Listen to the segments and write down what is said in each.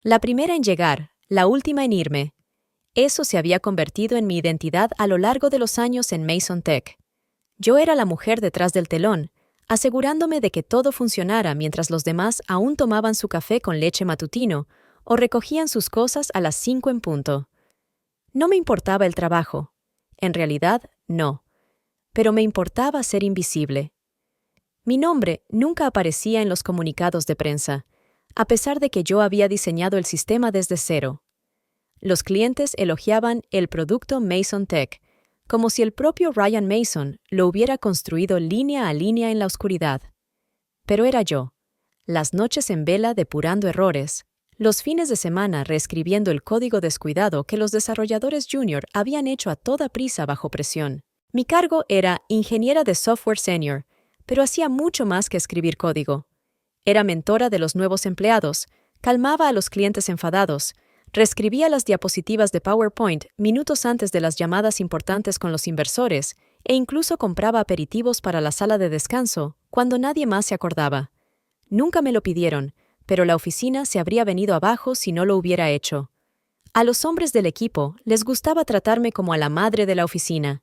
La primera en llegar, la última en irme. Eso se había convertido en mi identidad a lo largo de los años en Mason Tech. Yo era la mujer detrás del telón, asegurándome de que todo funcionara mientras los demás aún tomaban su café con leche matutino o recogían sus cosas a las 5 en punto. No me importaba el trabajo. En realidad, no. Pero me importaba ser invisible. Mi nombre nunca aparecía en los comunicados de prensa, a pesar de que yo había diseñado el sistema desde cero. Los clientes elogiaban el producto Mason Tech, como si el propio Ryan Mason lo hubiera construido línea a línea en la oscuridad. Pero era yo, las noches en vela depurando errores, los fines de semana reescribiendo el código descuidado que los desarrolladores junior habían hecho a toda prisa bajo presión. Mi cargo era ingeniera de software senior, pero hacía mucho más que escribir código. Era mentora de los nuevos empleados, calmaba a los clientes enfadados, reescribía las diapositivas de PowerPoint minutos antes de las llamadas importantes con los inversores e incluso compraba aperitivos para la sala de descanso cuando nadie más se acordaba. Nunca me lo pidieron, pero la oficina se habría venido abajo si no lo hubiera hecho. A los hombres del equipo les gustaba tratarme como a la madre de la oficina.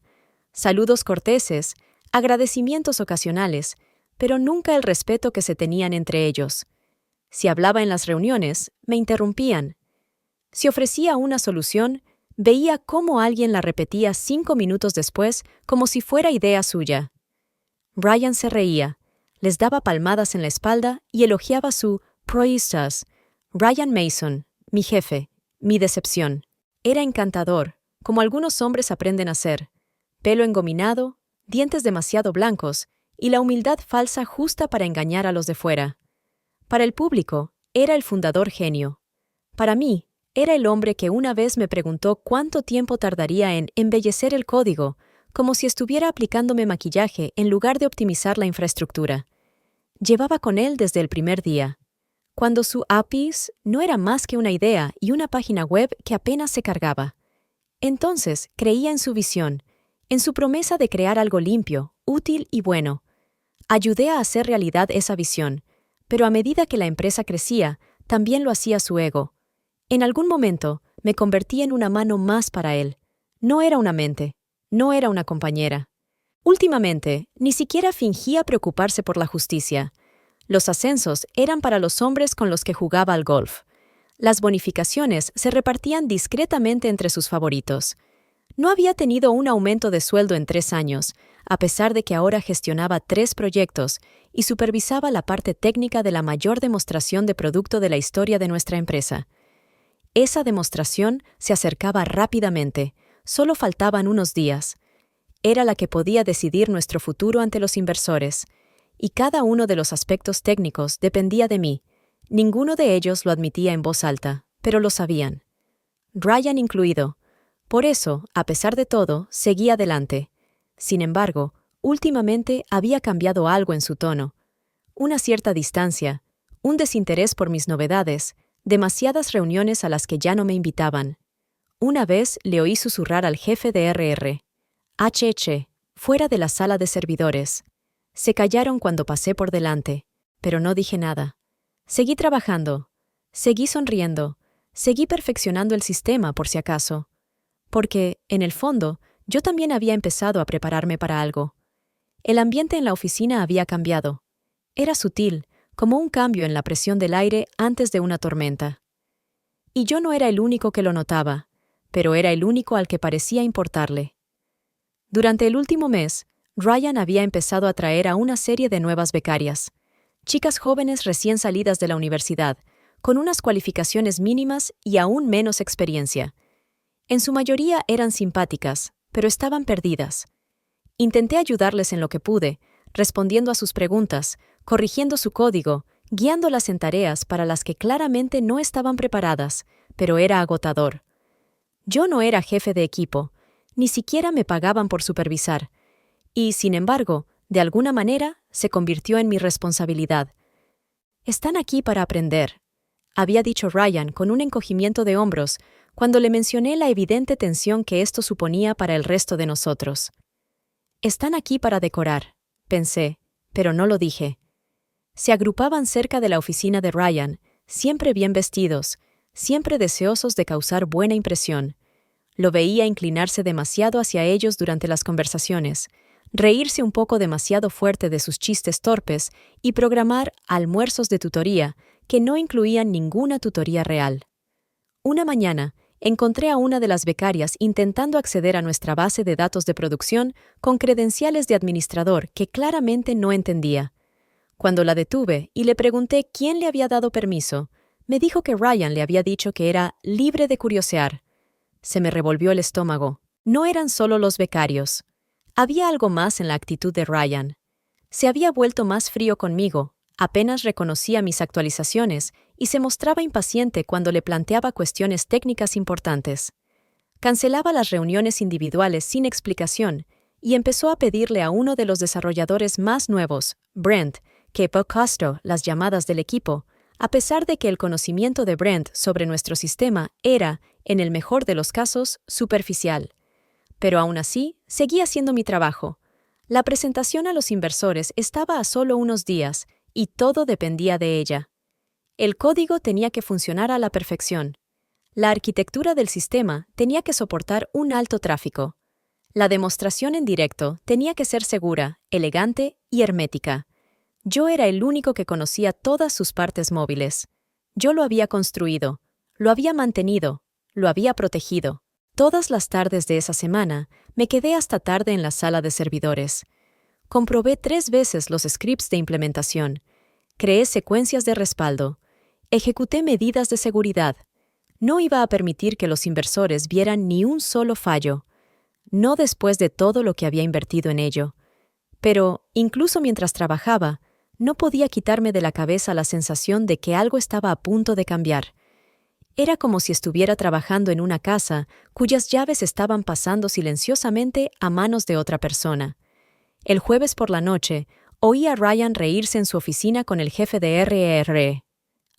Saludos corteses, agradecimientos ocasionales, pero nunca el respeto que se tenían entre ellos. Si hablaba en las reuniones, me interrumpían. Si ofrecía una solución, veía cómo alguien la repetía 5 minutos después como si fuera idea suya. Ryan se reía, les daba palmadas en la espalda y elogiaba su proezas. Ryan Mason, mi jefe, mi decepción. Era encantador, como algunos hombres aprenden a ser. Pelo engominado, dientes demasiado blancos y la humildad falsa justa para engañar a los de fuera. Para el público, era el fundador genio. Para mí, era el hombre que una vez me preguntó cuánto tiempo tardaría en embellecer el código, como si estuviera aplicándome maquillaje en lugar de optimizar la infraestructura. Llevaba con él desde el primer día, cuando su APIs no era más que una idea y una página web que apenas se cargaba. Entonces creía en su visión, en su promesa de crear algo limpio, útil y bueno. Ayudé a hacer realidad esa visión, pero a medida que la empresa crecía, también lo hacía su ego. En algún momento, me convertí en una mano más para él. No era una mente, no era una compañera. Últimamente, ni siquiera fingía preocuparse por la justicia. Los ascensos eran para los hombres con los que jugaba al golf. Las bonificaciones se repartían discretamente entre sus favoritos. No había tenido un aumento de sueldo en 3 años, a pesar de que ahora gestionaba 3 proyectos y supervisaba la parte técnica de la mayor demostración de producto de la historia de nuestra empresa. Esa demostración se acercaba rápidamente, solo faltaban unos días. Era la que podía decidir nuestro futuro ante los inversores, y cada uno de los aspectos técnicos dependía de mí. Ninguno de ellos lo admitía en voz alta, pero lo sabían. Ryan incluido. Por eso, a pesar de todo, seguía adelante. Sin embargo, últimamente había cambiado algo en su tono. Una cierta distancia, un desinterés por mis novedades, demasiadas reuniones a las que ya no me invitaban. Una vez le oí susurrar al jefe de RR. HH, fuera de la sala de servidores. Se callaron cuando pasé por delante, pero no dije nada. Seguí trabajando, seguí sonriendo, seguí perfeccionando el sistema por si acaso. Porque, en el fondo, yo también había empezado a prepararme para algo. El ambiente en la oficina había cambiado. Era sutil, como un cambio en la presión del aire antes de una tormenta. Y yo no era el único que lo notaba, pero era el único al que parecía importarle. Durante el último mes, Ryan había empezado a traer a una serie de nuevas becarias, chicas jóvenes recién salidas de la universidad, con unas cualificaciones mínimas y aún menos experiencia. En su mayoría eran simpáticas, pero estaban perdidas. Intenté ayudarles en lo que pude, respondiendo a sus preguntas, corrigiendo su código, guiándolas en tareas para las que claramente no estaban preparadas, pero era agotador. Yo no era jefe de equipo, ni siquiera me pagaban por supervisar, y, sin embargo, de alguna manera, se convirtió en mi responsabilidad. Están aquí para aprender, había dicho Ryan con un encogimiento de hombros cuando le mencioné la evidente tensión que esto suponía para el resto de nosotros. Están aquí para decorar, pensé, pero no lo dije. Se agrupaban cerca de la oficina de Ryan, siempre bien vestidos, siempre deseosos de causar buena impresión. Lo veía inclinarse demasiado hacia ellos durante las conversaciones, reírse un poco demasiado fuerte de sus chistes torpes y programar almuerzos de tutoría que no incluían ninguna tutoría real. Una mañana, encontré a una de las becarias intentando acceder a nuestra base de datos de producción con credenciales de administrador que claramente no entendía. Cuando la detuve y le pregunté quién le había dado permiso, me dijo que Ryan le había dicho que era libre de curiosear. Se me revolvió el estómago. No eran solo los becarios. Había algo más en la actitud de Ryan. Se había vuelto más frío conmigo, apenas reconocía mis actualizaciones y se mostraba impaciente cuando le planteaba cuestiones técnicas importantes. Cancelaba las reuniones individuales sin explicación y empezó a pedirle a uno de los desarrolladores más nuevos, Brent, que podcaste las llamadas del equipo, a pesar de que el conocimiento de Brent sobre nuestro sistema era, en el mejor de los casos, superficial. Pero aún así, seguía haciendo mi trabajo. La presentación a los inversores estaba a solo unos días y todo dependía de ella. El código tenía que funcionar a la perfección. La arquitectura del sistema tenía que soportar un alto tráfico. La demostración en directo tenía que ser segura, elegante y hermética. Yo era el único que conocía todas sus partes móviles. Yo lo había construido, lo había mantenido, lo había protegido. Todas las tardes de esa semana me quedé hasta tarde en la sala de servidores. Comprobé 3 veces los scripts de implementación, creé secuencias de respaldo, ejecuté medidas de seguridad. No iba a permitir que los inversores vieran ni un solo fallo, no después de todo lo que había invertido en ello. Pero, incluso mientras trabajaba, no podía quitarme de la cabeza la sensación de que algo estaba a punto de cambiar. Era como si estuviera trabajando en una casa cuyas llaves estaban pasando silenciosamente a manos de otra persona. El jueves por la noche, oí a Ryan reírse en su oficina con el jefe de RR,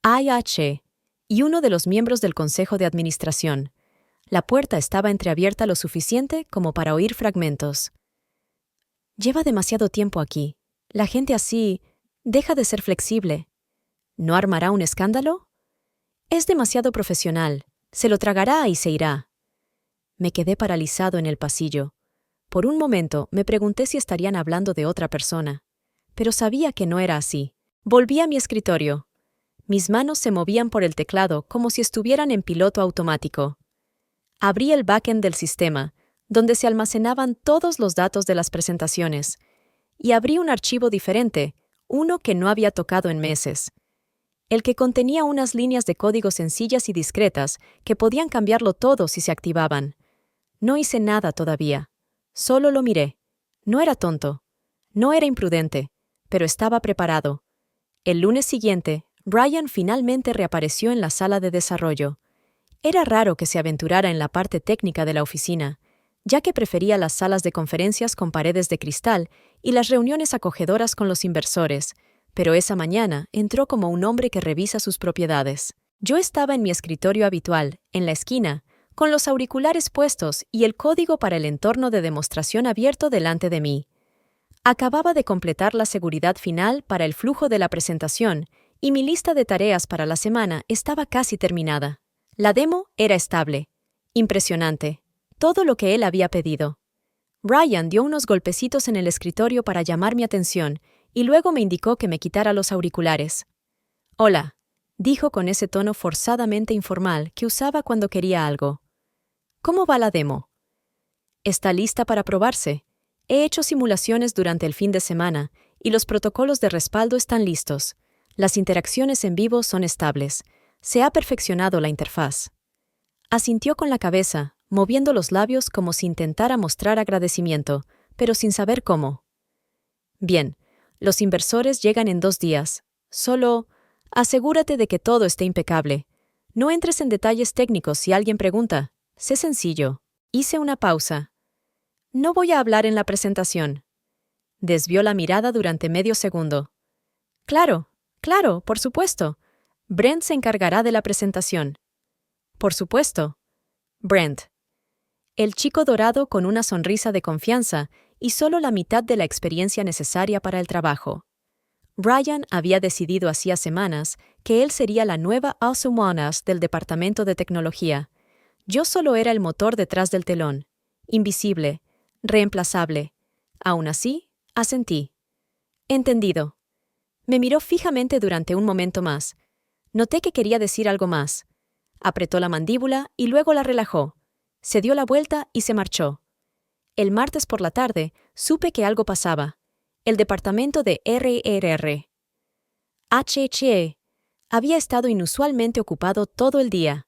IH, y uno de los miembros del consejo de administración. La puerta estaba entreabierta lo suficiente como para oír fragmentos. Lleva demasiado tiempo aquí. La gente así deja de ser flexible. ¿No armará un escándalo? Es demasiado profesional. Se lo tragará y se irá. Me quedé paralizado en el pasillo. Por un momento me pregunté si estarían hablando de otra persona, pero sabía que no era así. Volví a mi escritorio. Mis manos se movían por el teclado como si estuvieran en piloto automático. Abrí el backend del sistema, donde se almacenaban todos los datos de las presentaciones, y abrí un archivo diferente, uno que no había tocado en meses. El que contenía unas líneas de código sencillas y discretas que podían cambiarlo todo si se activaban. No hice nada todavía. Solo lo miré. No era tonto. No era imprudente, pero estaba preparado. El lunes siguiente, Ryan finalmente reapareció en la sala de desarrollo. Era raro que se aventurara en la parte técnica de la oficina, ya que prefería las salas de conferencias con paredes de cristal y las reuniones acogedoras con los inversores, pero esa mañana entró como un hombre que revisa sus propiedades. Yo estaba en mi escritorio habitual, en la esquina, con los auriculares puestos y el código para el entorno de demostración abierto delante de mí. Acababa de completar la seguridad final para el flujo de la presentación y mi lista de tareas para la semana estaba casi terminada. La demo era estable, impresionante, todo lo que él había pedido. Ryan dio unos golpecitos en el escritorio para llamar mi atención y luego me indicó que me quitara los auriculares. «Hola», dijo con ese tono forzadamente informal que usaba cuando quería algo. «¿Cómo va la demo?» «Está lista para probarse. He hecho simulaciones durante el fin de semana y los protocolos de respaldo están listos. Las interacciones en vivo son estables. Se ha perfeccionado la interfaz». Asintió con la cabeza, moviendo los labios como si intentara mostrar agradecimiento, pero sin saber cómo. «Bien, los inversores llegan en 2 días. Solo asegúrate de que todo esté impecable. No entres en detalles técnicos si alguien pregunta. Sé sencillo». Hice una pausa. «No voy a hablar en la presentación». Desvió la mirada durante medio segundo. «Claro, por supuesto. Brent se encargará de la presentación». «Por supuesto». Brent. El chico dorado con una sonrisa de confianza y solo la mitad de la experiencia necesaria para el trabajo. Brian había decidido hacía semanas que él sería la nueva Ozymandias del Departamento de Tecnología. Yo solo era el motor detrás del telón, invisible, reemplazable. Aún así, asentí. Entendido. Me miró fijamente durante un momento más. Noté que quería decir algo más. Apretó la mandíbula y luego la relajó. Se dio la vuelta y se marchó. El martes por la tarde supe que algo pasaba. El departamento de RRR. HHE había estado inusualmente ocupado todo el día.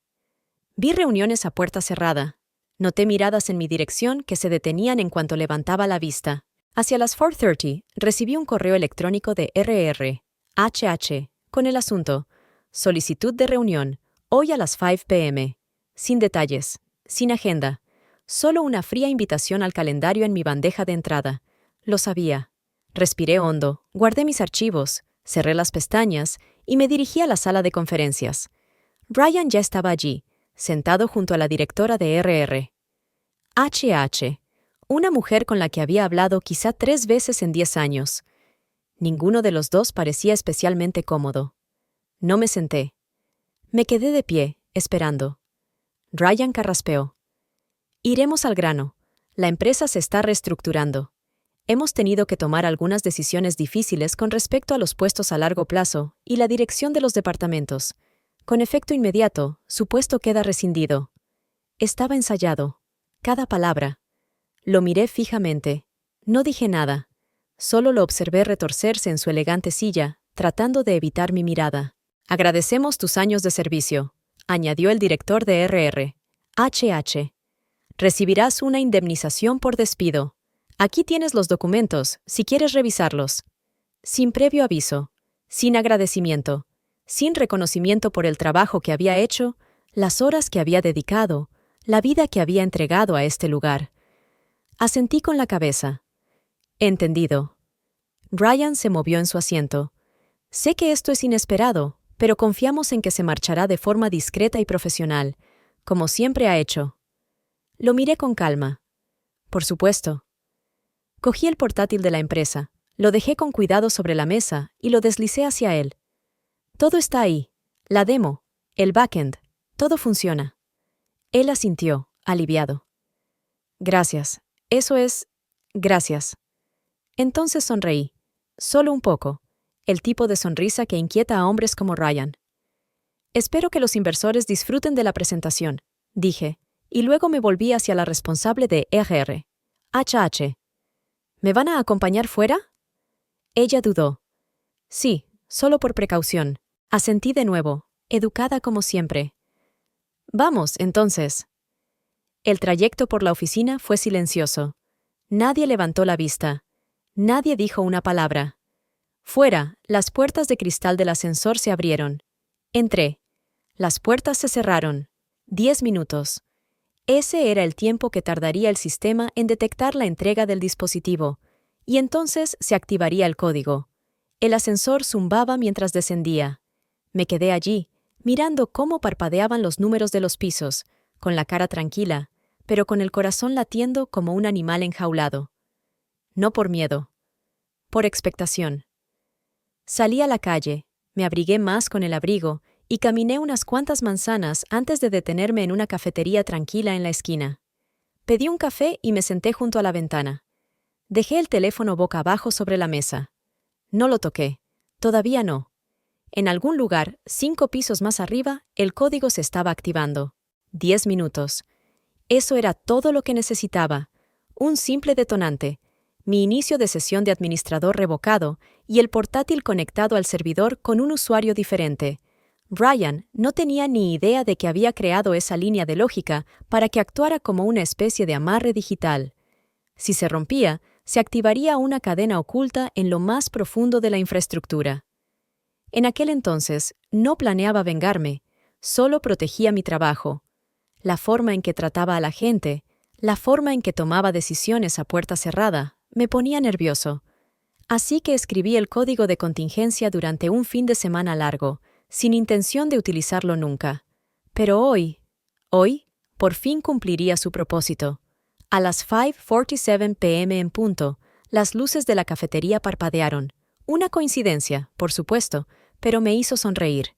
Vi reuniones a puerta cerrada. Noté miradas en mi dirección que se detenían en cuanto levantaba la vista. Hacia las 4:30 recibí un correo electrónico de RR, con el asunto: solicitud de reunión, hoy a las 5 p.m. Sin detalles, sin agenda, solo una fría invitación al calendario en mi bandeja de entrada. Lo sabía. Respiré hondo, guardé mis archivos, cerré las pestañas y me dirigí a la sala de conferencias. Brian ya estaba allí, sentado junto a la directora de RR. Una mujer con la que había hablado quizá 3 veces en 10 años. Ninguno de los dos parecía especialmente cómodo. No me senté. Me quedé de pie, esperando. Brian carraspeó. Iremos al grano. La empresa se está reestructurando. Hemos tenido que tomar algunas decisiones difíciles con respecto a los puestos a largo plazo y la dirección de los departamentos. Con efecto inmediato, su puesto queda rescindido. Estaba ensayado. Cada palabra. Lo miré fijamente. No dije nada. Solo lo observé retorcerse en su elegante silla, tratando de evitar mi mirada. Agradecemos tus años de servicio, añadió el director de RR. Recibirás una indemnización por despido. Aquí tienes los documentos, si quieres revisarlos. Sin previo aviso, sin agradecimiento, sin reconocimiento por el trabajo que había hecho, las horas que había dedicado, la vida que había entregado a este lugar. Asentí con la cabeza. Entendido. Brian se movió en su asiento. Sé que esto es inesperado, pero confiamos en que se marchará de forma discreta y profesional, como siempre ha hecho. Lo miré con calma. Por supuesto. Cogí el portátil de la empresa, lo dejé con cuidado sobre la mesa y lo deslicé hacia él. Todo está ahí. La demo, el backend, todo funciona. Él asintió, aliviado. Gracias. Eso es... Gracias. Entonces sonreí. Solo un poco. El tipo de sonrisa que inquieta a hombres como Ryan. Espero que los inversores disfruten de la presentación, dije, y luego me volví hacia la responsable de RR. ¿Me van a acompañar fuera? Ella dudó. Sí, solo por precaución. Asentí de nuevo, educada como siempre. Vamos, entonces. El trayecto por la oficina fue silencioso. Nadie levantó la vista. Nadie dijo una palabra. Fuera, las puertas de cristal del ascensor se abrieron. Entré. Las puertas se cerraron. 10 minutos. Ese era el tiempo que tardaría el sistema en detectar la entrega del dispositivo, y entonces se activaría el código. El ascensor zumbaba mientras descendía. Me quedé allí, mirando cómo parpadeaban los números de los pisos, con la cara tranquila, pero con el corazón latiendo como un animal enjaulado. No por miedo. Por expectación. Salí a la calle, me abrigué más con el abrigo y caminé unas cuantas manzanas antes de detenerme en una cafetería tranquila en la esquina. Pedí un café y me senté junto a la ventana. Dejé el teléfono boca abajo sobre la mesa. No lo toqué. Todavía no. En algún lugar, 5 pisos más arriba, el código se estaba activando. 10 minutos. Eso era todo lo que necesitaba. Un simple detonante. Mi inicio de sesión de administrador revocado y el portátil conectado al servidor con un usuario diferente. Brian no tenía ni idea de que había creado esa línea de lógica para que actuara como una especie de amarre digital. Si se rompía, se activaría una cadena oculta en lo más profundo de la infraestructura. En aquel entonces, no planeaba vengarme, solo protegía mi trabajo. La forma en que trataba a la gente, la forma en que tomaba decisiones a puerta cerrada, me ponía nervioso. Así que escribí el código de contingencia durante un fin de semana largo, sin intención de utilizarlo nunca. Pero hoy, por fin cumpliría su propósito. A las 5:47 p.m. en punto, las luces de la cafetería parpadearon. Una coincidencia, por supuesto, pero me hizo sonreír.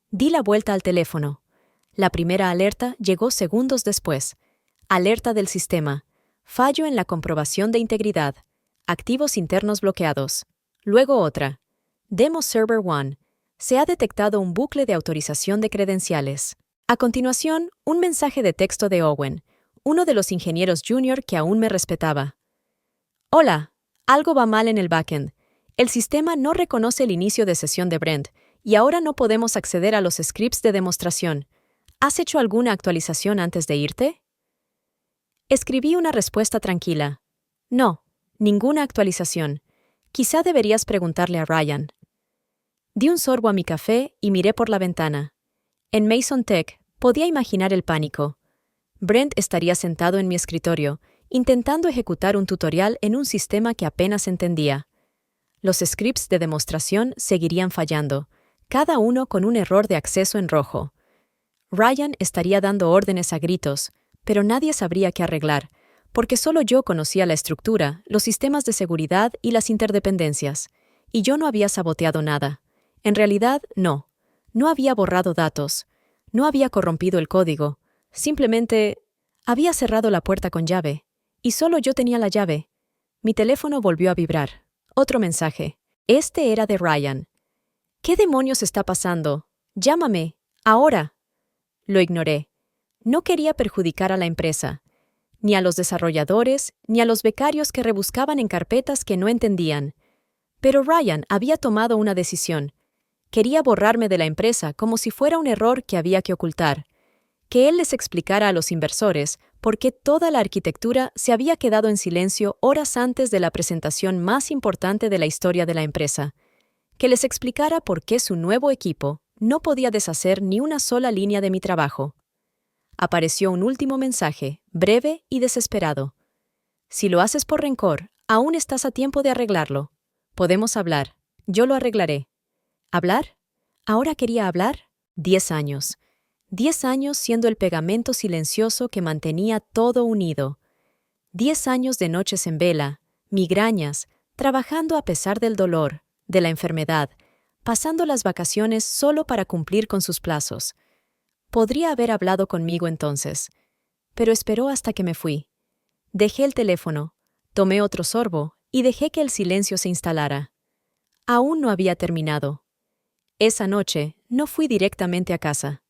Di la vuelta al teléfono. La primera alerta llegó segundos después. Alerta del sistema. Fallo en la comprobación de integridad. Activos internos bloqueados. Luego otra. Demo Server 1. Se ha detectado un bucle de autorización de credenciales. A continuación, un mensaje de texto de Owen, uno de los ingenieros junior que aún me respetaba. Hola, algo va mal en el backend. El sistema no reconoce el inicio de sesión de Brent y ahora no podemos acceder a los scripts de demostración. ¿Has hecho alguna actualización antes de irte? Escribí una respuesta tranquila. No, ninguna actualización. Quizá deberías preguntarle a Ryan. Di un sorbo a mi café y miré por la ventana. En Mason Tech podía imaginar el pánico. Brent estaría sentado en mi escritorio, intentando ejecutar un tutorial en un sistema que apenas entendía. Los scripts de demostración seguirían fallando, cada uno con un error de acceso en rojo. Ryan estaría dando órdenes a gritos, pero nadie sabría qué arreglar, porque solo yo conocía la estructura, los sistemas de seguridad y las interdependencias, y yo no había saboteado nada. En realidad, no. No había borrado datos. No había corrompido el código. Simplemente había cerrado la puerta con llave, y solo yo tenía la llave. Mi teléfono volvió a vibrar. Otro mensaje. Este era de Ryan. ¿Qué demonios está pasando? Llámame. Ahora. Lo ignoré. No quería perjudicar a la empresa, ni a los desarrolladores, ni a los becarios que rebuscaban en carpetas que no entendían. Pero Ryan había tomado una decisión. Quería borrarme de la empresa como si fuera un error que había que ocultar. Que él les explicara a los inversores por qué toda la arquitectura se había quedado en silencio horas antes de la presentación más importante de la historia de la empresa. Que les explicara por qué su nuevo equipo no podía deshacer ni una sola línea de mi trabajo. Apareció un último mensaje, breve y desesperado. Si lo haces por rencor, aún estás a tiempo de arreglarlo. Podemos hablar. Yo lo arreglaré. ¿Hablar? ¿Ahora quería hablar? 10 años. 10 años siendo el pegamento silencioso que mantenía todo unido. 10 años de noches en vela, migrañas, trabajando a pesar del dolor, de la enfermedad, pasando las vacaciones solo para cumplir con sus plazos. Podría haber hablado conmigo entonces, pero esperó hasta que me fui. Dejé el teléfono, tomé otro sorbo y dejé que el silencio se instalara. Aún no había terminado. Esa noche no fui directamente a casa.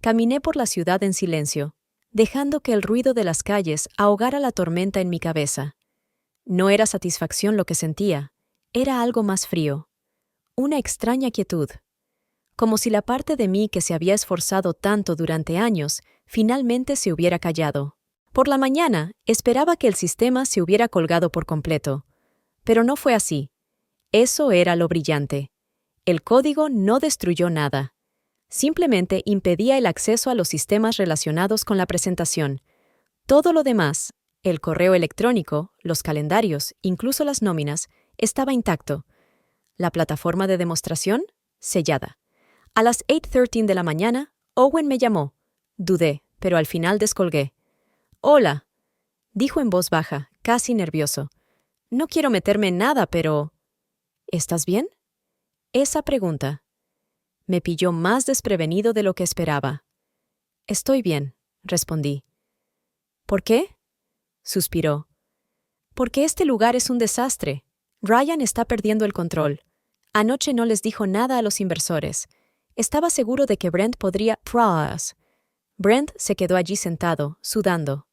Caminé por la ciudad en silencio, dejando que el ruido de las calles ahogara la tormenta en mi cabeza. No era satisfacción lo que sentía, era algo más frío. Una extraña quietud. Como si la parte de mí que se había esforzado tanto durante años, finalmente se hubiera callado. Por la mañana, esperaba que el sistema se hubiera colgado por completo. Pero no fue así. Eso era lo brillante. El código no destruyó nada. Simplemente impedía el acceso a los sistemas relacionados con la presentación. Todo lo demás, el correo electrónico, los calendarios, incluso las nóminas, estaba intacto. La plataforma de demostración, sellada. A las 8:13 de la mañana, Owen me llamó. Dudé, pero al final descolgué. «Hola», dijo en voz baja, casi nervioso. «No quiero meterme en nada, pero...» «¿Estás bien?» Esa pregunta me pilló más desprevenido de lo que esperaba. «Estoy bien», respondí. «¿Por qué?» suspiró. «Porque este lugar es un desastre. Ryan está perdiendo el control. Anoche no les dijo nada a los inversores. Estaba seguro de que Brent podría trust. Brent se quedó allí sentado, sudando.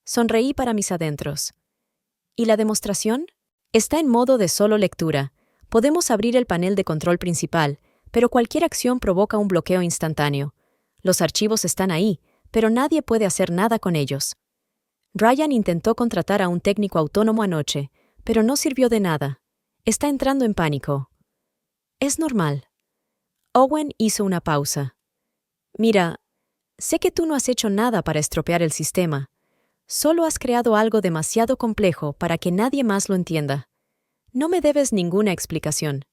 Sonreí para mis adentros. ¿Y la demostración? Está en modo de solo lectura. Podemos abrir el panel de control principal, pero cualquier acción provoca un bloqueo instantáneo. Los archivos están ahí, pero nadie puede hacer nada con ellos. Ryan intentó contratar a un técnico autónomo anoche, pero no sirvió de nada. Está entrando en pánico. Es normal. Owen hizo una pausa. Mira, sé que tú no has hecho nada para estropear el sistema. Solo has creado algo demasiado complejo para que nadie más lo entienda. No me debes ninguna explicación.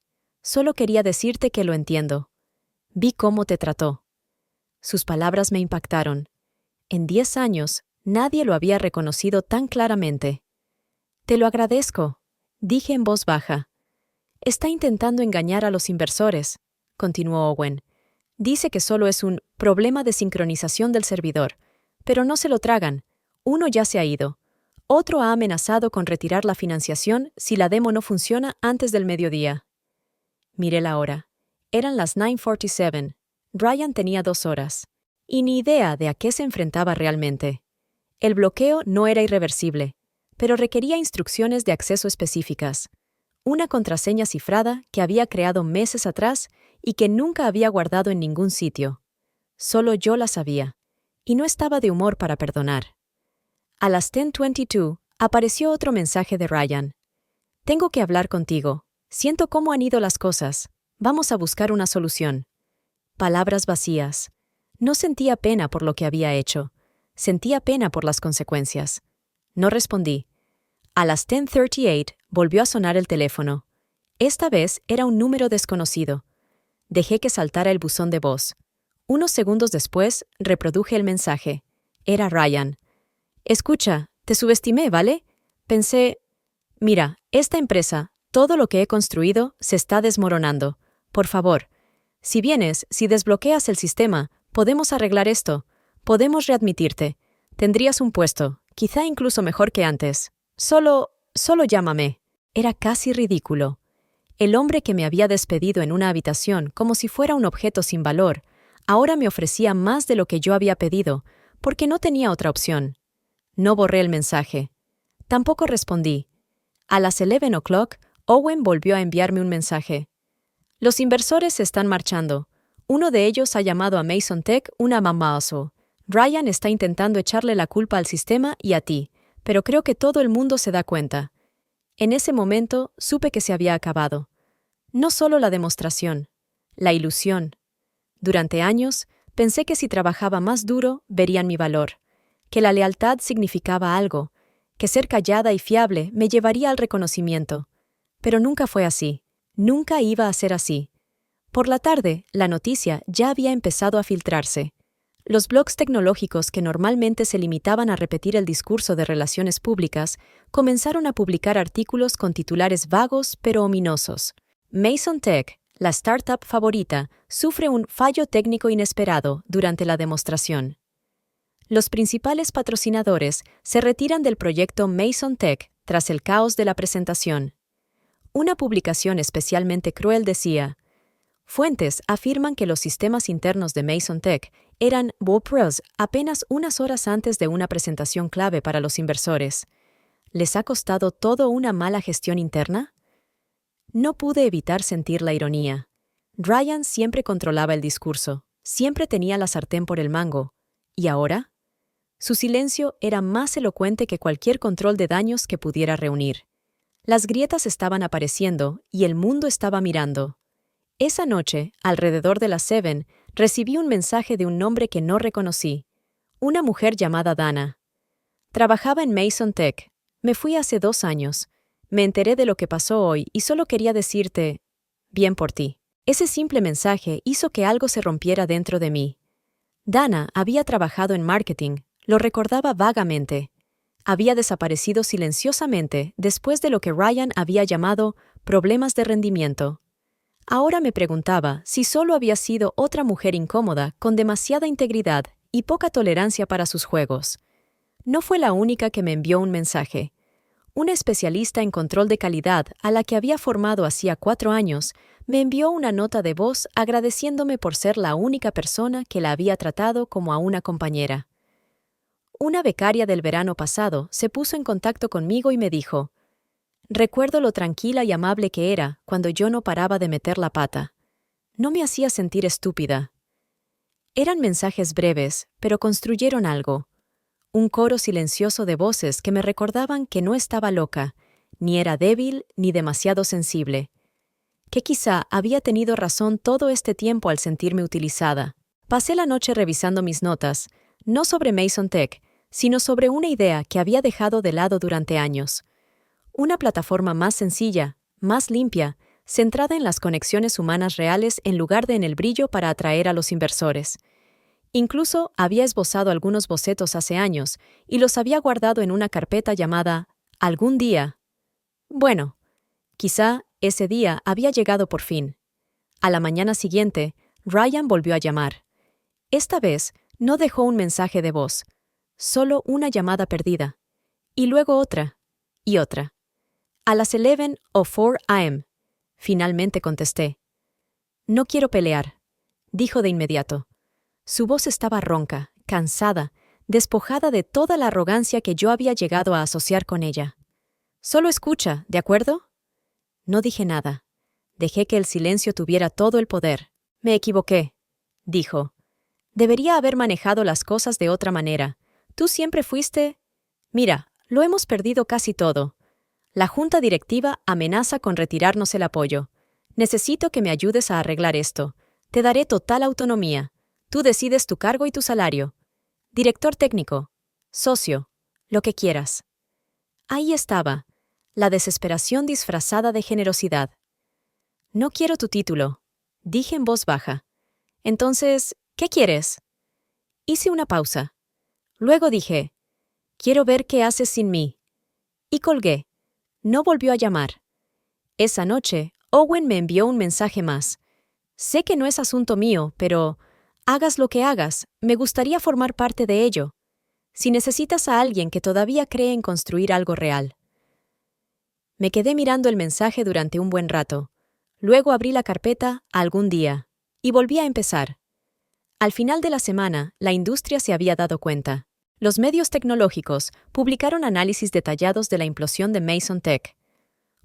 Solo quería decirte que lo entiendo. Vi cómo te trató. Sus palabras me impactaron. En 10 años, nadie lo había reconocido tan claramente. Te lo agradezco, dije en voz baja. Está intentando engañar a los inversores, continuó Owen. Dice que solo es un problema de sincronización del servidor, pero no se lo tragan. Uno ya se ha ido. Otro ha amenazado con retirar la financiación si la demo no funciona antes del mediodía. Miré la hora. Eran las 9:47. Ryan tenía 2 horas. Y ni idea de a qué se enfrentaba realmente. El bloqueo no era irreversible, pero requería instrucciones de acceso específicas. Una contraseña cifrada que había creado meses atrás y que nunca había guardado en ningún sitio. Solo yo la sabía, y no estaba de humor para perdonar. A las 10:22 apareció otro mensaje de Ryan. Tengo que hablar contigo. Siento cómo han ido las cosas. Vamos a buscar una solución. Palabras vacías. No sentía pena por lo que había hecho. Sentía pena por las consecuencias. No respondí. A las 10:38 volvió a sonar el teléfono. Esta vez era un número desconocido. Dejé que saltara el buzón de voz. Unos segundos después, reproduje el mensaje. Era Ryan. Escucha, te subestimé, ¿vale? Pensé, mira, esta empresa, todo lo que he construido, se está desmoronando. Por favor, si vienes, si desbloqueas el sistema, podemos arreglar esto. Podemos readmitirte. Tendrías un puesto, quizá incluso mejor que antes. Solo llámame. Era casi ridículo. El hombre que me había despedido en una habitación como si fuera un objeto sin valor, ahora me ofrecía más de lo que yo había pedido, porque no tenía otra opción. No borré el mensaje. Tampoco respondí. A las 11 o'clock, Owen volvió a enviarme un mensaje. Los inversores se están marchando. Uno de ellos ha llamado a Mason Tech una mamazo. Ryan está intentando echarle la culpa al sistema y a ti, pero creo que todo el mundo se da cuenta. En ese momento supe que se había acabado. No solo la demostración, la ilusión. Durante años pensé que si trabajaba más duro verían mi valor, que la lealtad significaba algo, que ser callada y fiable me llevaría al reconocimiento. Pero nunca fue así, nunca iba a ser así. Por la tarde, la noticia ya había empezado a filtrarse. Los blogs tecnológicos que normalmente se limitaban a repetir el discurso de relaciones públicas comenzaron a publicar artículos con titulares vagos pero ominosos. Mason Tech, la startup favorita, sufre un fallo técnico inesperado durante la demostración. Los principales patrocinadores se retiran del proyecto Mason Tech tras el caos de la presentación. Una publicación especialmente cruel decía: fuentes afirman que los sistemas internos de Mason Tech eran bulletproof apenas unas horas antes de una presentación clave para los inversores. ¿Les ha costado todo una mala gestión interna? No pude evitar sentir la ironía. Ryan siempre controlaba el discurso, siempre tenía la sartén por el mango. ¿Y ahora? Su silencio era más elocuente que cualquier control de daños que pudiera reunir. Las grietas estaban apareciendo y el mundo estaba mirando. Esa noche, alrededor de las 7, recibí un mensaje de un nombre que no reconocí. Una mujer llamada Dana. Trabajaba en Mason Tech. Me fui hace 2 años. Me enteré de lo que pasó hoy y solo quería decirte, bien por ti. Ese simple mensaje hizo que algo se rompiera dentro de mí. Dana había trabajado en marketing, lo recordaba vagamente. Había desaparecido silenciosamente después de lo que Ryan había llamado problemas de rendimiento. Ahora me preguntaba si solo había sido otra mujer incómoda con demasiada integridad y poca tolerancia para sus juegos. No fue la única que me envió un mensaje. Una especialista en control de calidad a la que había formado hacía 4 años me envió una nota de voz agradeciéndome por ser la única persona que la había tratado como a una compañera. Una becaria del verano pasado se puso en contacto conmigo y me dijo: recuerdo lo tranquila y amable que era cuando yo no paraba de meter la pata. No me hacía sentir estúpida. Eran mensajes breves, pero construyeron algo. Un coro silencioso de voces que me recordaban que no estaba loca, ni era débil ni demasiado sensible. Que quizá había tenido razón todo este tiempo al sentirme utilizada. Pasé la noche revisando mis notas, no sobre Mason Tech, sino sobre una idea que había dejado de lado durante años. Una plataforma más sencilla, más limpia, centrada en las conexiones humanas reales en lugar de en el brillo para atraer a los inversores. Incluso había esbozado algunos bocetos hace años y los había guardado en una carpeta llamada «Algún día». Bueno, quizá Ese día había llegado por fin. A la mañana siguiente, Ryan volvió a llamar. Esta vez no dejó un mensaje de voz, solo una llamada perdida. Y luego otra, y otra. A las 11:04 a.m., finalmente contesté. No quiero pelear, dijo de inmediato. Su voz estaba ronca, cansada, despojada de toda la arrogancia que yo había llegado a asociar con ella. Solo escucha, ¿de acuerdo? No dije nada. Dejé que el silencio tuviera todo el poder. Me equivoqué, dijo. Debería haber manejado las cosas de otra manera. Tú siempre fuiste... Mira, lo hemos perdido casi todo. La junta directiva amenaza con retirarnos el apoyo. Necesito que me ayudes a arreglar esto. Te daré total autonomía. Tú decides tu cargo y tu salario. Director técnico, socio, lo que quieras. Ahí estaba, la desesperación disfrazada de generosidad. No quiero tu título, dije en voz baja. Entonces, ¿qué quieres? Hice una pausa. Luego dije, quiero ver qué haces sin mí. Y colgué. No volvió a llamar. Esa noche, Owen me envió un mensaje más. Sé que no es asunto mío, pero, hagas lo que hagas, me gustaría formar parte de ello. Si necesitas a alguien que todavía cree en construir algo real. Me quedé mirando el mensaje durante un buen rato. Luego abrí la carpeta Algún día y volví a empezar. Al final de la semana, la industria se había dado cuenta. Los medios tecnológicos publicaron análisis detallados de la implosión de Mason Tech.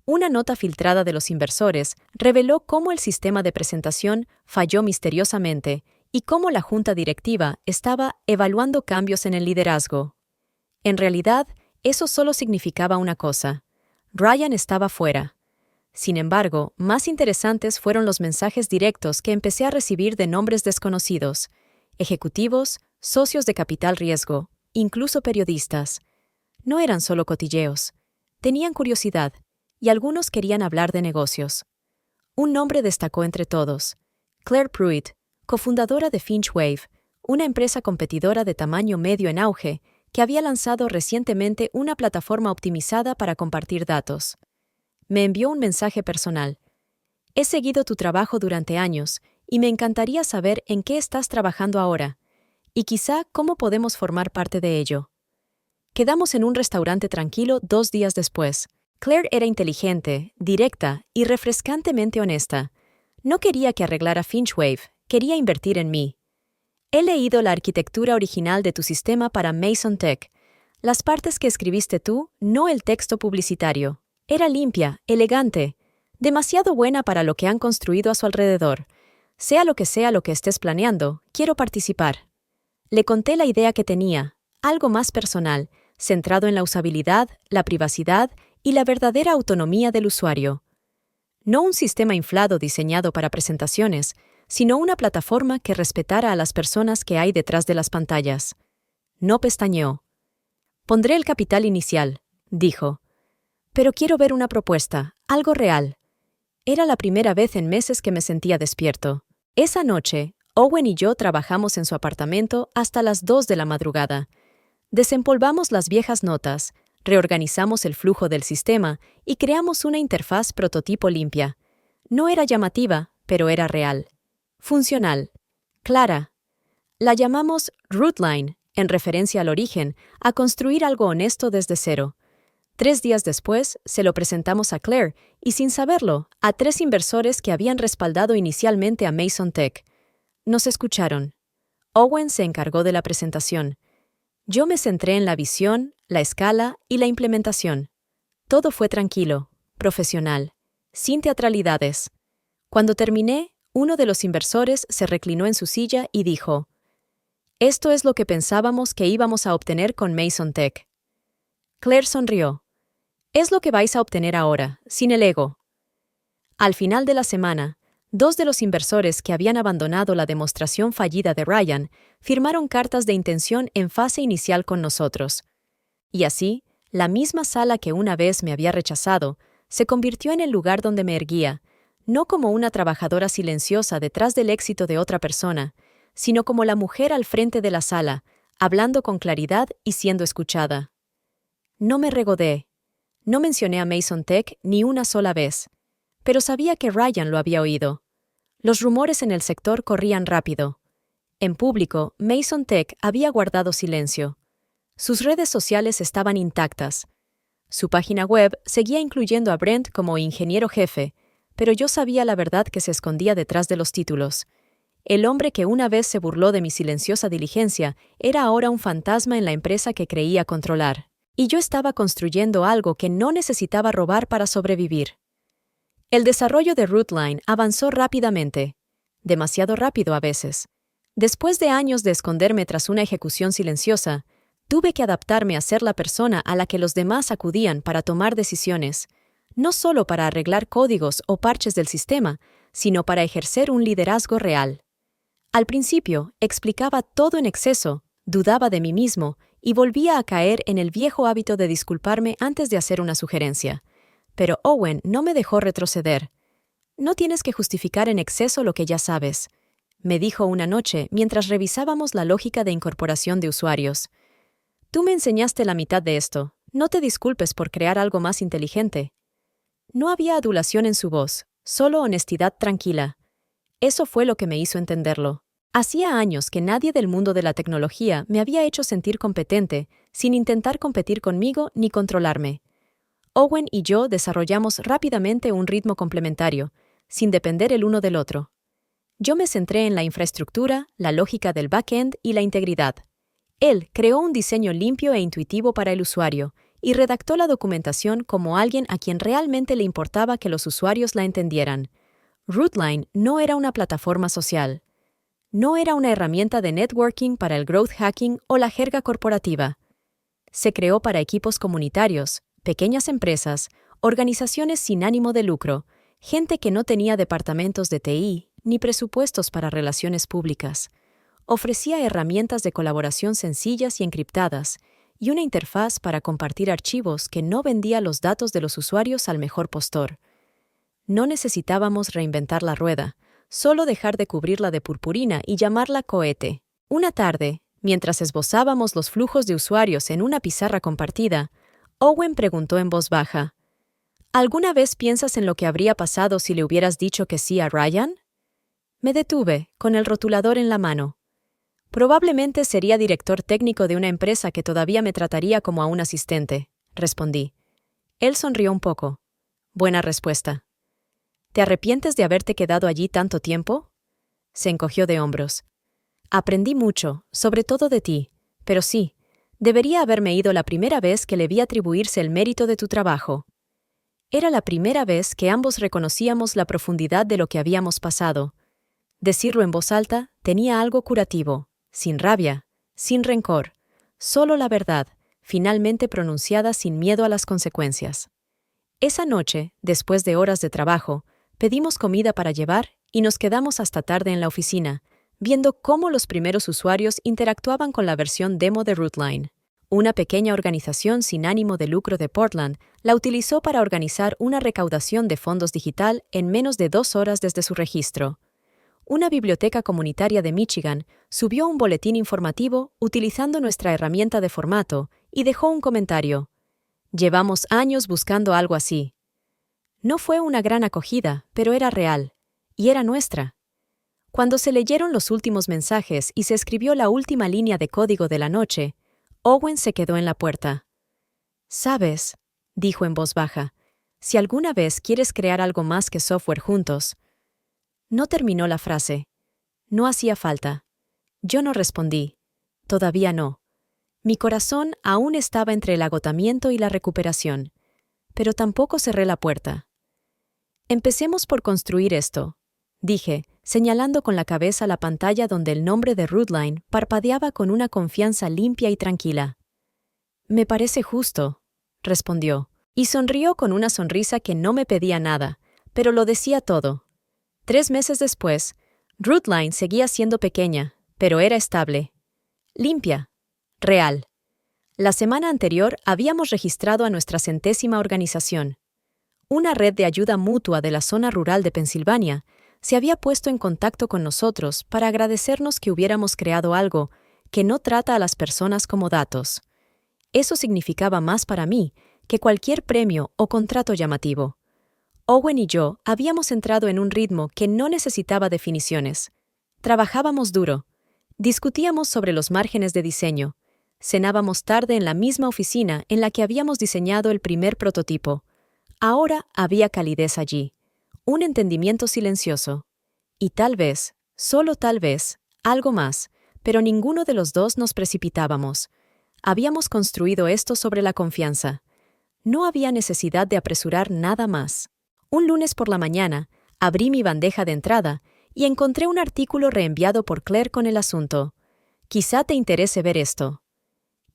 Una nota filtrada de los inversores reveló cómo el sistema de presentación falló misteriosamente y cómo la junta directiva estaba evaluando cambios en el liderazgo. En realidad, eso solo significaba una cosa. Ryan estaba fuera. Sin embargo, más interesantes fueron los mensajes directos que empecé a recibir de nombres desconocidos, ejecutivos, socios de capital riesgo, incluso periodistas. No eran solo cotilleos. Tenían curiosidad, y algunos querían hablar de negocios. Un nombre destacó entre todos. Claire Pruitt, cofundadora de Finch Wave, una empresa competidora de tamaño medio en auge, que había lanzado recientemente una plataforma optimizada para compartir datos. Me envió un mensaje personal. He seguido tu trabajo durante años y me encantaría saber en qué estás trabajando ahora, y quizá cómo podemos formar parte de ello. Quedamos en un restaurante tranquilo 2 días después. Claire era inteligente, directa y refrescantemente honesta. No quería que arreglara Finch Wave, quería invertir en mí. He leído la arquitectura original de tu sistema para Mason Tech. Las partes que escribiste tú, no el texto publicitario. Era limpia, elegante, demasiado buena para lo que han construido a su alrededor. Sea lo que estés planeando, quiero participar. Le conté la idea que tenía, algo más personal, centrado en la usabilidad, la privacidad y la verdadera autonomía del usuario. No un sistema inflado diseñado para presentaciones, sino una plataforma que respetara a las personas que hay detrás de las pantallas. No pestañeó. Pondré el capital inicial, dijo. Pero quiero ver una propuesta, algo real. Era la primera vez en meses que me sentía despierto. Esa noche, Owen y yo trabajamos en su apartamento hasta las 2 de la madrugada. Desempolvamos las viejas notas, reorganizamos el flujo del sistema y creamos una interfaz prototipo limpia. No era llamativa, pero era real. Funcional. Clara. La llamamos Rootline, en referencia al origen, a construir algo honesto desde cero. 3 días después, se lo presentamos a Claire y, sin saberlo, a 3 inversores que habían respaldado inicialmente a Mason Tech. Nos escucharon. Owen se encargó de la presentación. Yo me centré en la visión, la escala y la implementación. Todo fue tranquilo, profesional, sin teatralidades. Cuando terminé, uno de los inversores se reclinó en su silla y dijo: «Esto es lo que pensábamos que íbamos a obtener con Mason Tech». Claire sonrió. «Es lo que vais a obtener ahora, sin el ego». Al final de la semana, 2 de los inversores que habían abandonado la demostración fallida de Ryan firmaron cartas de intención en fase inicial con nosotros. Y así, la misma sala que una vez me había rechazado se convirtió en el lugar donde me erguía, no como una trabajadora silenciosa detrás del éxito de otra persona, sino como la mujer al frente de la sala, hablando con claridad y siendo escuchada. No me regodeé. No mencioné a Mason Tech ni una sola vez. pero sabía que Ryan lo había oído. Los rumores en el sector corrían rápido. En público, Mason Tech había guardado silencio. Sus redes sociales estaban intactas. Su página web seguía incluyendo a Brent como ingeniero jefe, pero yo sabía la verdad que se escondía detrás de los títulos. El hombre que una vez se burló de mi silenciosa diligencia era ahora un fantasma en la empresa que creía controlar. Y yo estaba construyendo algo que no necesitaba robar para sobrevivir. El desarrollo de Rootline avanzó rápidamente, demasiado rápido a veces. Después de años de esconderme tras una ejecución silenciosa, tuve que adaptarme a ser la persona a la que los demás acudían para tomar decisiones, no solo para arreglar códigos o parches del sistema, sino para ejercer un liderazgo real. Al principio, explicaba todo en exceso, dudaba de mí mismo y volvía a caer en el viejo hábito de disculparme antes de hacer una sugerencia. Pero Owen no me dejó retroceder. «No tienes que justificar en exceso lo que ya sabes», me dijo una noche mientras revisábamos la lógica de incorporación de usuarios. «Tú me enseñaste la mitad de esto. No te disculpes por crear algo más inteligente». No había adulación en su voz, solo honestidad tranquila. Eso fue lo que me hizo entenderlo. Hacía años que nadie del mundo de la tecnología me había hecho sentir competente, sin intentar competir conmigo ni controlarme. Owen y yo desarrollamos rápidamente un ritmo complementario, sin depender el uno del otro. Yo me centré en la infraestructura, la lógica del backend y la integridad. Él creó un diseño limpio e intuitivo para el usuario y redactó la documentación como alguien a quien realmente le importaba que los usuarios la entendieran. Rootline no era una plataforma social. No era una herramienta de networking para el growth hacking o la jerga corporativa. Se creó para equipos comunitarios, pequeñas empresas, organizaciones sin ánimo de lucro, gente que no tenía departamentos de TI ni presupuestos para relaciones públicas. Ofrecía herramientas de colaboración sencillas y encriptadas, y una interfaz para compartir archivos que no vendía los datos de los usuarios al mejor postor. No necesitábamos reinventar la rueda, solo dejar de cubrirla de purpurina y llamarla cohete. Una tarde, mientras esbozábamos los flujos de usuarios en una pizarra compartida, Owen preguntó en voz baja, «¿Alguna vez piensas en lo que habría pasado si le hubieras dicho que sí a Ryan?» Me detuve, con el rotulador en la mano. «Probablemente sería director técnico de una empresa que todavía me trataría como a un asistente», respondí. Él sonrió un poco. «Buena respuesta». «¿Te arrepientes de haberte quedado allí tanto tiempo?» Se encogió de hombros. «Aprendí mucho, sobre todo de ti, pero sí, debería haberme ido la primera vez que le vi atribuirse el mérito de tu trabajo». Era la primera vez que ambos reconocíamos la profundidad de lo que habíamos pasado. Decirlo en voz alta tenía algo curativo, sin rabia, sin rencor, solo la verdad, finalmente pronunciada sin miedo a las consecuencias. Esa noche, después de horas de trabajo, pedimos comida para llevar y nos quedamos hasta tarde en la oficina, viendo cómo los primeros usuarios interactuaban con la versión demo de Rootline. Una pequeña organización sin ánimo de lucro de Portland la utilizó para organizar una recaudación de fondos digital en menos de 2 horas desde su registro. Una biblioteca comunitaria de Michigan subió un boletín informativo utilizando nuestra herramienta de formato y dejó un comentario. «Llevamos años buscando algo así». No fue una gran acogida, pero era real, y era nuestra. Cuando se leyeron los últimos mensajes y se escribió la última línea de código de la noche, Owen se quedó en la puerta. «¿Sabes?», dijo en voz baja, «si alguna vez quieres crear algo más que software juntos». No terminó la frase. No hacía falta. Yo no respondí. Todavía no. Mi corazón aún estaba entre el agotamiento y la recuperación, pero tampoco cerré la puerta. «Empecemos por construir esto», dije, señalando con la cabeza la pantalla donde el nombre de Rootline parpadeaba con una confianza limpia y tranquila. «Me parece justo», respondió, y sonrió con una sonrisa que no me pedía nada, pero lo decía todo. 3 meses después, Rootline seguía siendo pequeña, pero era estable. Limpia. Real. La semana anterior habíamos registrado a nuestra 100ª organización. Una red de ayuda mutua de la zona rural de Pensilvania se había puesto en contacto con nosotros para agradecernos que hubiéramos creado algo que no trata a las personas como datos. Eso significaba más para mí que cualquier premio o contrato llamativo. Owen y yo habíamos entrado en un ritmo que no necesitaba definiciones. Trabajábamos duro, discutíamos sobre los márgenes de diseño, cenábamos tarde en la misma oficina en la que habíamos diseñado el primer prototipo. Ahora había calidez allí, un entendimiento silencioso. Y tal vez, solo tal vez, algo más, pero ninguno de los dos nos precipitábamos. Habíamos construido esto sobre la confianza. No había necesidad de apresurar nada más. Un lunes por la mañana, abrí mi bandeja de entrada y encontré un artículo reenviado por Claire con el asunto. Quizá te interese ver esto.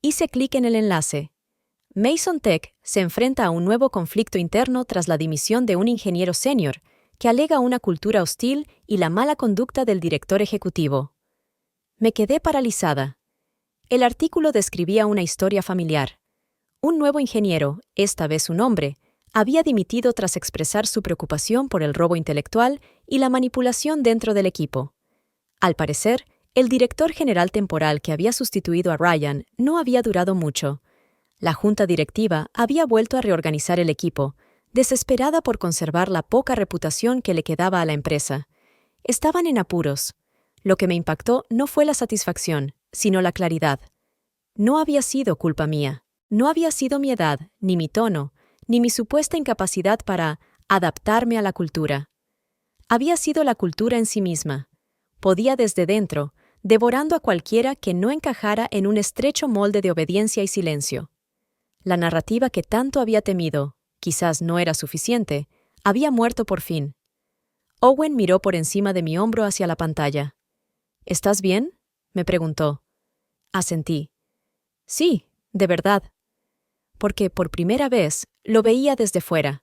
Hice clic en el enlace. Mason Tech se enfrenta a un nuevo conflicto interno tras la dimisión de un ingeniero senior, que alega una cultura hostil y la mala conducta del director ejecutivo. Me quedé paralizada. El artículo describía una historia familiar. Un nuevo ingeniero, esta vez un hombre, había dimitido tras expresar su preocupación por el robo intelectual y la manipulación dentro del equipo. Al parecer, el director general temporal que había sustituido a Ryan no había durado mucho. La junta directiva había vuelto a reorganizar el equipo, desesperada por conservar la poca reputación que le quedaba a la empresa. Estaban en apuros. Lo que me impactó no fue la satisfacción, sino la claridad. No había sido culpa mía. No había sido mi edad, ni mi tono, ni mi supuesta incapacidad para adaptarme a la cultura. Había sido la cultura en sí misma. Podía desde dentro, devorando a cualquiera que no encajara en un estrecho molde de obediencia y silencio. La narrativa que tanto había temido, quizás no era suficiente, había muerto por fin. Owen miró por encima de mi hombro hacia la pantalla. ¿Estás bien?, me preguntó. Asentí. Sí, de verdad. Porque por primera vez lo veía desde fuera.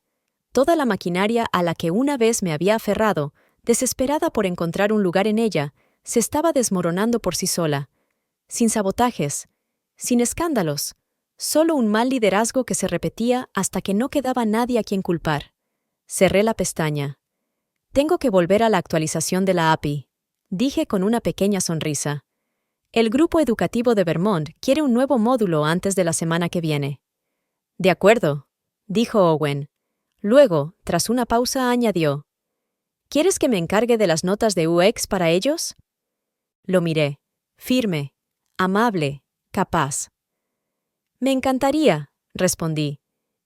Toda la maquinaria a la que una vez me había aferrado, desesperada por encontrar un lugar en ella, se estaba desmoronando por sí sola. Sin sabotajes, sin escándalos, solo un mal liderazgo que se repetía hasta que no quedaba nadie a quien culpar. Cerré la pestaña. Tengo que volver a la actualización de la API, dije con una pequeña sonrisa. El grupo educativo de Vermont quiere un nuevo módulo antes de la semana que viene. De acuerdo, dijo Owen. Luego, tras una pausa, añadió. ¿Quieres que me encargue de las notas de UX para ellos? Lo miré. Firme, amable, capaz. Me encantaría, respondí.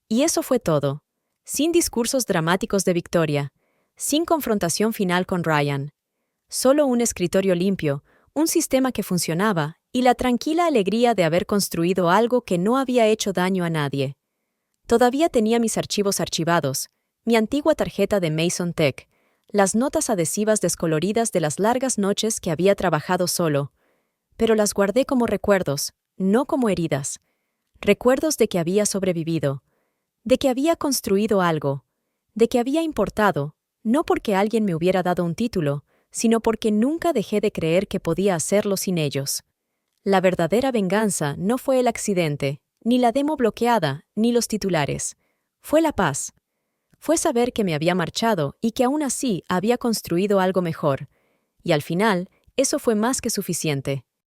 Y eso fue todo. Sin discursos dramáticos de victoria, sin confrontación final con Ryan. Solo un escritorio limpio, un sistema que funcionaba y la tranquila alegría de haber construido algo que no había hecho daño a nadie. Todavía tenía mis archivos archivados, mi antigua tarjeta de Mason Tech, las notas adhesivas descoloridas de las largas noches que había trabajado solo, pero las guardé como recuerdos, no como heridas. Recuerdos de que había sobrevivido, de que había construido algo, de que había importado, no porque alguien me hubiera dado un título, sino porque nunca dejé de creer que podía hacerlo sin ellos. La verdadera venganza no fue el accidente, ni la demo bloqueada, ni los titulares. Fue la paz. Fue saber que me había marchado y que aún así había construido algo mejor. Y al final, eso fue más que suficiente.